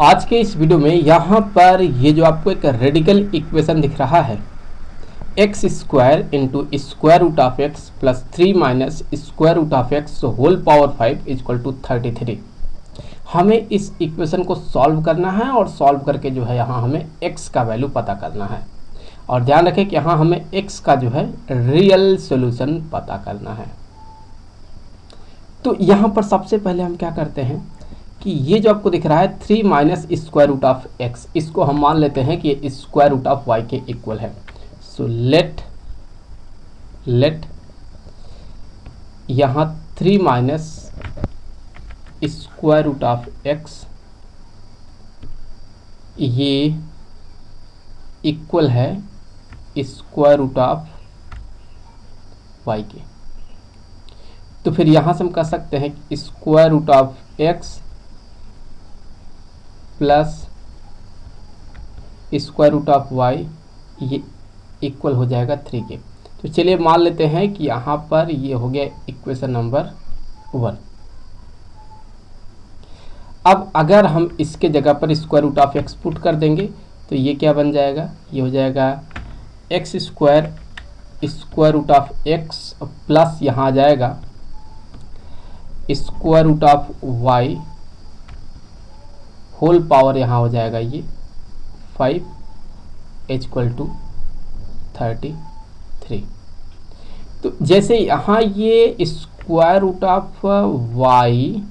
आज के इस वीडियो में यहाँ पर ये जो आपको एक रेडिकल इक्वेशन दिख रहा है, X square into square root of X plus 3 minus square root of X whole power 5 is equal to 33। हमें इस इक्वेशन को सॉल्व करना है और सॉल्व करके जो है यहाँ हमें x का वैल्यू पता करना है। और ध्यान रखें कि यहाँ हमें x का जो है रियल सॉल्यूशन पता करना है। तो यहाँ पर सबसे पहले हम क्या करते हैं कि ये जो आपको दिख रहा है 3 minus square root of X, इसको हम मान लेते हैं कि ये स्क्वायर रूट ऑफ वाई के इक्वल है। सो लेट यहाँ 3 minus square root of X ये इक्वल है स्क्वायर रूट ऑफ वाई के। तो फिर यहाँ से हम कह सकते हैं कि square root of X plus square root of Y ये इक्वल हो जाएगा 3 के। तो चलिए मान लेते हैं कि यहाँ पर ये हो गया इक्वेशन नंबर 1। अब अगर हम इसके जगह पर square root of X put कर देंगे तो ये क्या बन जाएगा, ये हो जाएगा X square square root of X plus यहाँ आ जाएगा square root of Y whole power यहाँ हो जाएगा ये 5 इक्वल टू 33। तो जैसे यहाँ ये square root of Y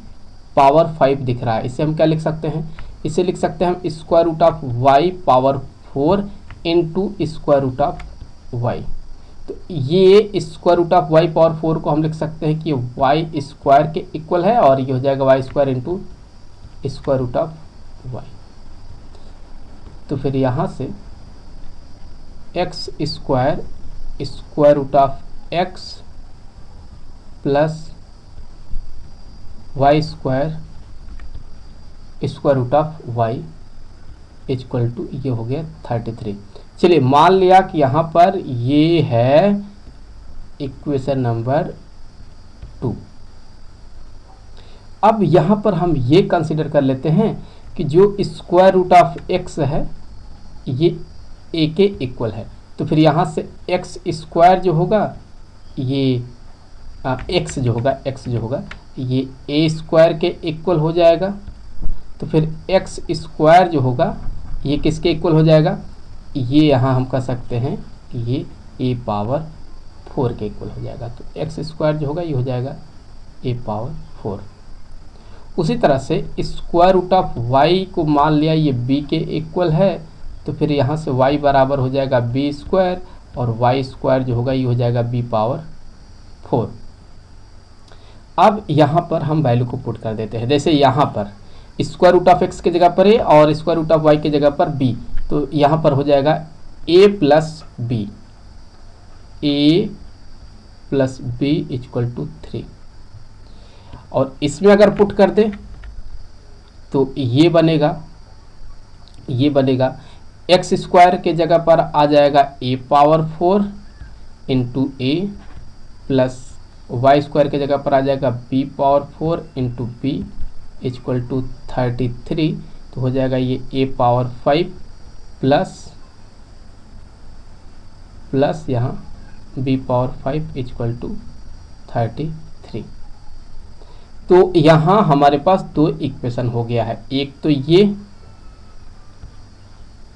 power 5 दिख रहा है, इसे हम क्या लिख सकते हैं, इसे लिख सकते हैं हम square root of Y power 4 into square root of Y. तो ये square root of Y power 4 को हम लिख सकते हैं कि वाई स्क्वायर के इक्वल है और ये हो जाएगा Y square into square root of Y. तो फिर यहाँ से X square square root of X plus Y square square root of Y equal to ये हो गया 33। चलिए मान लिया कि यहाँ पर ये है इक्वेशन नंबर 2। अब यहाँ पर हम ये कंसीडर कर लेते हैं कि जो स्क्वायर रूट ऑफ एक्स है ये ए के इक्वल है। तो फिर यहाँ से एक्स स्क्वायर जो होगा ये एक्स जो होगा ये ए स्क्वायर के इक्वल हो जाएगा। तो फिर एक्स स्क्वायर जो होगा ये किसके इक्वल हो जाएगा, ये यहाँ हम कह सकते हैं कि ये ए पावर 4 के इक्वल हो जाएगा। तो एक्स स्क्वायर जो होगा ये हो जाएगा ए पावर 4। उसी तरह से स्क्वायर रूट ऑफ वाई को मान लिया ये बी के इक्वल है, तो फिर यहाँ से y बराबर हो जाएगा बी स्क्वायर और वाई स्क्वायर जो होगा ये हो जाएगा बी पावर 4। अब यहाँ पर हम वैल्यू को पुट कर देते हैं। जैसे यहाँ पर स्क्वायर रूट ऑफ एक्स की जगह पर ए और स्क्वायर रूट ऑफ वाई की जगह पर बी, तो यहाँ पर हो जाएगा a plus B equal to 3। और इसमें अगर पुट कर दे तो ये बनेगा एक्स स्क्वायर के जगह पर आ जाएगा a power 4 into A plus Y square के जगह पर आ जाएगा b power 4 into B equal to 33। तो हो जाएगा ये a पावर 5 प्लस यहाँ b पावर 5 इक्वल टू 33। तो यहाँ हमारे पास 2 इक्वेशन हो गया है, एक तो ये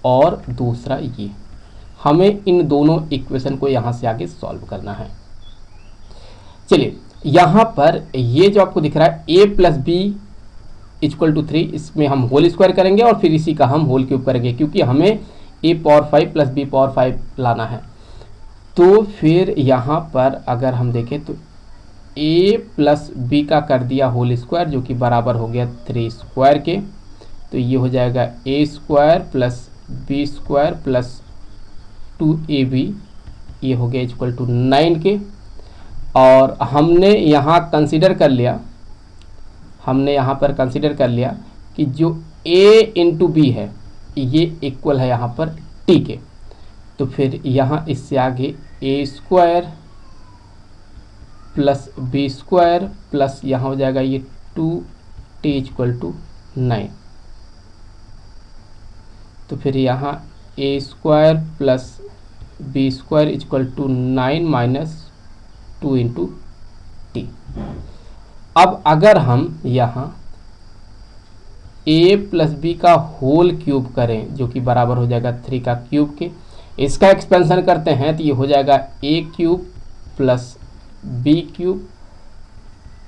और दूसरा ये। हमें इन दोनों इक्वेशन को यहाँ से आगे सॉल्व करना है। चलिए यहाँ पर ये जो आपको दिख रहा है a plus B equal to 3, इसमें हम होल स्क्वायर करेंगे और फिर इसी का हम होल क्यूब करेंगे, क्योंकि हमें a power 5 plus B power 5 लाना है। तो फिर यहाँ पर अगर हम देखें तो a प्लस बी का कर दिया होल स्क्वायर जो कि बराबर हो गया 3 स्क्वायर के। तो ये हो जाएगा a square plus B square plus 2ab, ये हो गया इक्वल टू 9 के। और हमने यहाँ पर कंसीडर कर लिया कि जो a इंटू बी है ये इक्वल है यहाँ पर t के। तो फिर यहाँ इससे आगे a square plus B square plus यहाँ हो जाएगा ये 2t इक्वल टू 9। तो फिर यहाँ A square plus B square equal to 9 minus 2 into T. अब अगर हम यहाँ a प्लस बी का होल क्यूब करें जो कि बराबर हो जाएगा 3 का क्यूब के, इसका एक्सपेंशन करते हैं तो ये हो जाएगा a cube plus B cube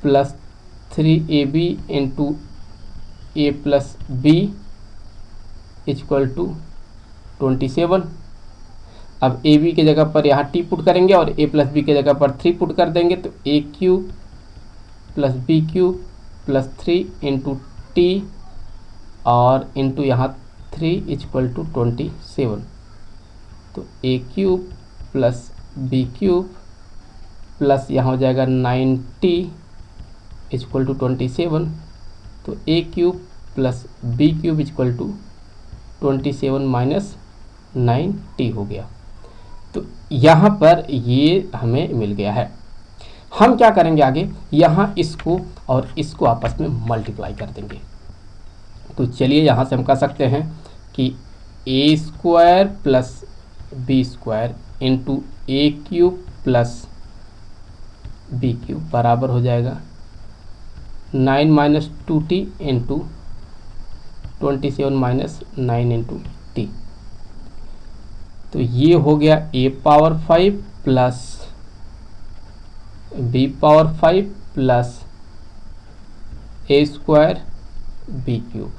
plus 3ab into A plus B equal to 27। अब ए बी की जगह पर यहाँ टी पुट करेंगे और ए प्लस बी की जगह पर 3 पुट कर देंगे, तो A cube plus B cube plus 3 into T और इंटू यहाँ 3 इक्वल टू 27। तो A cube plus B cube plus यहाँ हो जाएगा 9t इक्वल टू 27। तो A cube plus B cube equal to 27 minus 9t हो गया। तो यहाँ पर ये हमें मिल गया है। हम क्या करेंगे आगे, यहाँ इसको और इसको आपस में मल्टीप्लाई कर देंगे। तो चलिए यहाँ से हम कह सकते हैं कि A square plus B square into A cube plus B cube बराबर हो जाएगा 9 minus 2t into 27 minus 9 into T. तो ये हो गया a power 5 plus b power 5 plus A square B cube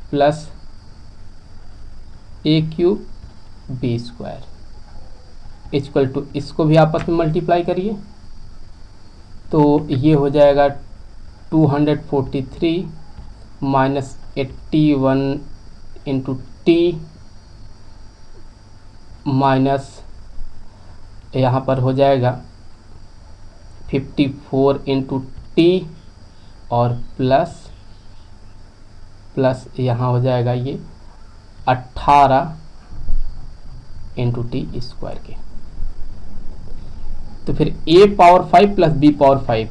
plus A cube B square equal to, इसको भी आपस में मल्टीप्लाई करिए तो ये हो जाएगा 243 माइनस 81 इंटू टी माइनस यहाँ पर हो जाएगा 54 इंटू टी और प्लस यहाँ हो जाएगा ये 18 इंटू टी स्क्वायर के। तो फिर a power 5 plus b power 5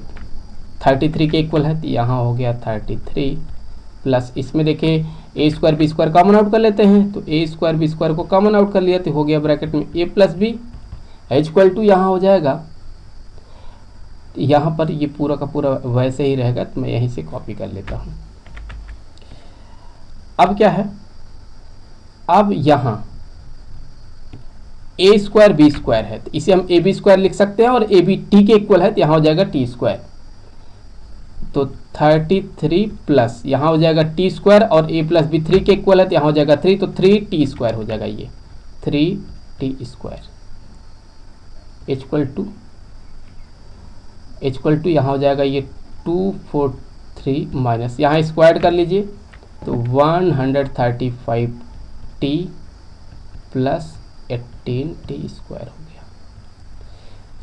33 के इक्वल है, तो यहाँ हो गया 33 प्लस इसमें देखिए A square B square common out कर लेते हैं, तो ए स्क्वायर बी स्क्वायर को कॉमन आउट कर लिया तो हो गया ब्रैकेट में a plus B equal to यहाँ हो जाएगा, यहाँ पर ये पूरा का पूरा वैसे ही रहेगा तो मैं यहीं से कॉपी कर लेता हूँ। अब क्या है, अब यहाँ ए स्क्वायर बी स्क्वायर है तो इसे हम ए बी स्क्वायर लिख सकते हैं और ए बी टी के इक्वल है तो यहाँ हो जाएगा टी स्क्वायर। तो 33 प्लस यहाँ हो जाएगा टी स्क्वायर और ए प्लस बी 3 के इक्वल है तो यहाँ हो जाएगा 3, तो 3t स्क्वायर हो जाएगा, ये 3t स्क्वायर इक्वल टू यहाँ हो जाएगा ये 243 माइनस यहाँ स्क्वायर कर लीजिए तो 135t प्लस 18t स्क्वायर हो गया।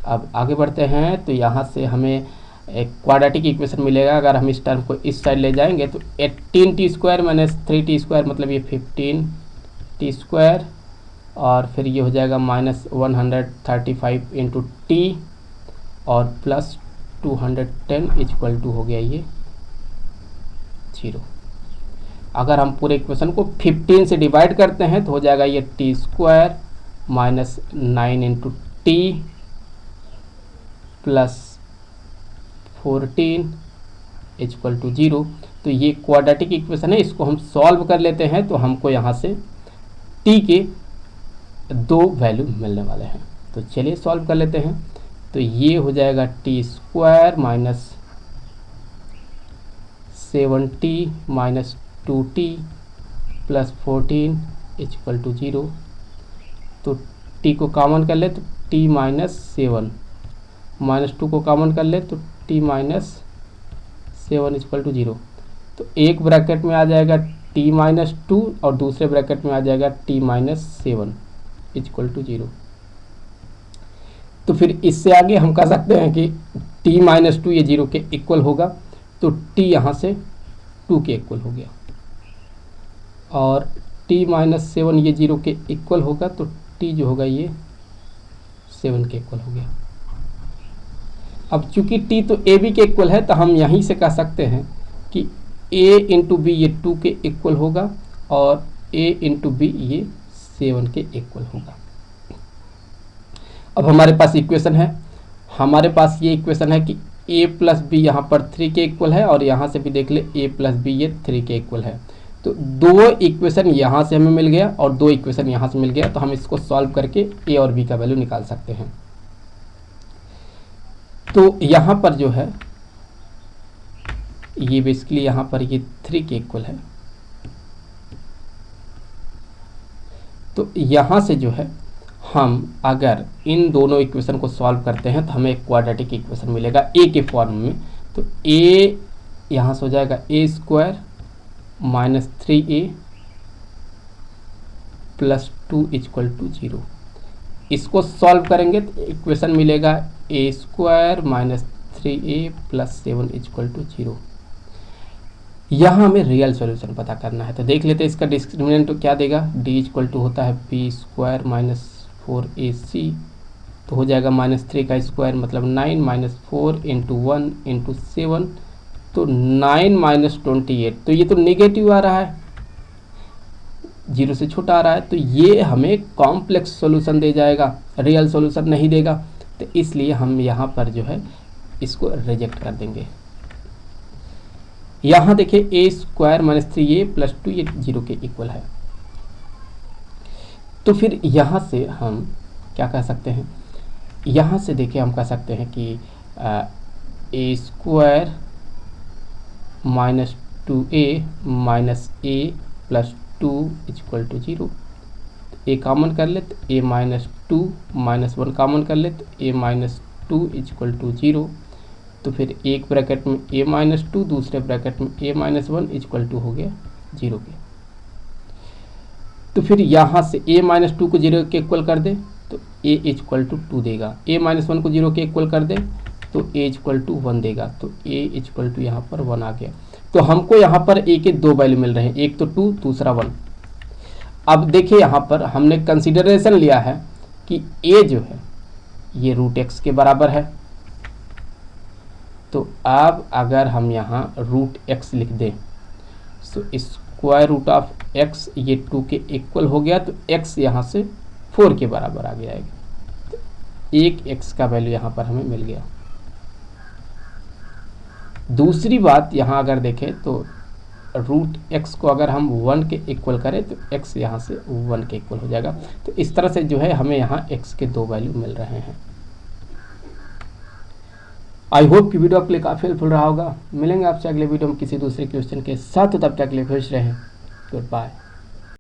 अब आगे बढ़ते हैं तो यहाँ से हमें एक क्वाड्रेटिक इक्वेशन मिलेगा। अगर हम इस टर्म को इस साइड ले जाएंगे तो 18t square minus 3t square मतलब ये 15t स्क्वायर और फिर ये हो जाएगा माइनस 135 इंटू टी और प्लस 210 इक्वल टू हो गया ये 0। अगर हम पूरे इक्वेशन को 15 से डिवाइड करते हैं तो हो जाएगा ये T square minus 9 into T plus 14 equal to 0। तो ये क्वाड्रेटिक इक्वेशन है, इसको हम सॉल्व कर लेते हैं तो हमको यहाँ से टी के 2 वैल्यू मिलने वाले हैं। तो चलिए सॉल्व कर लेते हैं। तो ये हो जाएगा T square minus 7t minus 2t plus 14 equal to 0। तो t को कॉमन कर ले तो t माइनस 7 माइनस 2 को कॉमन कर ले तो t माइनस 7 इक्वल टू 0। तो एक ब्रैकेट में आ जाएगा t माइनस 2 और दूसरे ब्रैकेट में आ जाएगा t माइनस 7 इक्वल टू 0। तो फिर इससे आगे हम कह सकते हैं कि t माइनस 2 ये 0 के इक्वल होगा तो t यहाँ से 2 के इक्वल हो गया और t माइनस 7 ये 0 के इक्वल होगा तो t जो होगा ये 7 के इक्वल हो गया। अब चूंकि t तो ab के इक्वल है तो हम यहीं से कह सकते हैं कि a इंटू बी ये 2 के इक्वल होगा और a इंटू बी ये 7 के इक्वल होगा। अब हमारे पास इक्वेशन है, हमारे पास ये इक्वेशन है कि a प्लस बी यहाँ पर 3 के इक्वल है और यहाँ से भी देख ले a प्लस बी ये 3 के इक्वल है। तो दो इक्वेशन यहाँ से हमें मिल गया और दो इक्वेशन यहाँ से मिल गया, तो हम इसको सॉल्व करके a और b का वैल्यू निकाल सकते हैं। तो यहाँ पर जो है ये बेसिकली यहाँ पर ये 3 के इक्वल है, तो यहाँ से जो है हम अगर इन दोनों इक्वेशन को सॉल्व करते हैं तो हमें एक क्वाड्रेटिक इक्वेशन मिलेगा a के फॉर्म में। तो a यहाँ से हो जाएगा a square minus 3a plus 2 equal to 0। इसको सॉल्व करेंगे तो इक्वेशन मिलेगा a square minus 3a plus 7 equal to 0। यहाँ हमें रियल सॉल्यूशन पता करना है, तो देख लेते हैं इसका डिस्क्रिमिनेंट तो क्या देगा। d इक्वल टू होता है b स्क्वायर माइनस 4ac, तो हो जाएगा माइनस 3 का स्क्वायर मतलब 9 माइनस 4 इंटू 1 इंटू 7, तो 9 माइनस 28। तो ये तो नेगेटिव आ रहा है, 0 से छोटा आ रहा है, तो ये हमें कॉम्प्लेक्स सॉल्यूशन दे जाएगा, रियल सॉल्यूशन नहीं देगा। तो इसलिए हम यहाँ पर जो है इसको रिजेक्ट कर देंगे। यहाँ देखिए a square minus 3a plus 2 ये 0 के इक्वल है। तो फिर यहाँ से हम क्या कह सकते हैं, यहाँ से देखिए हम कह सकते हैं कि a square minus 2a minus a plus 2 equal to 0। a common कर ले तो a माइनस 2 माइनस 1 कॉमन कर ले तो a माइनस 2 इक्वल टू 0। तो फिर एक ब्रैकेट में a माइनस 2, दूसरे ब्रैकेट में a माइनस 1 इक्वल टू हो गया 0 के। तो फिर यहाँ से a माइनस 2 को 0 के इक्वल कर दे तो a इक्वल टू 2 देगा, a माइनस 1 को 0 के इक्वल कर दे तो a इक्वल टू 1 देगा, तो a इक्वल टू यहाँ पर 1 आ गया। तो हमको यहाँ पर a के दो वैल्यू मिल रहे हैं, एक तो 2 दूसरा 1। अब देखिए यहाँ पर हमने कंसीडरेशन लिया है कि a जो है ये रूट x के बराबर है। तो अब अगर हम यहाँ रूट x लिख दें तो स्क्वायर रूट ऑफ x ये 2 के इक्वल हो गया, तो x यहाँ से 4 के बराबर आ गया। तो एक x का वैल्यू यहाँ पर हमें मिल गया। दूसरी बात यहाँ अगर देखें तो रूट x को अगर हम 1 के इक्वल करें तो x यहाँ से 1 के इक्वल हो जाएगा। तो इस तरह से जो है हमें यहाँ x के दो वैल्यू मिल रहे हैं। आई होप कि वीडियो आपके लिए काफ़ी हेल्पफुल रहा होगा। मिलेंगे आपसे अगले वीडियो में किसी दूसरे क्वेश्चन के साथ, तब तक के लिए खुश रहें। Good bye.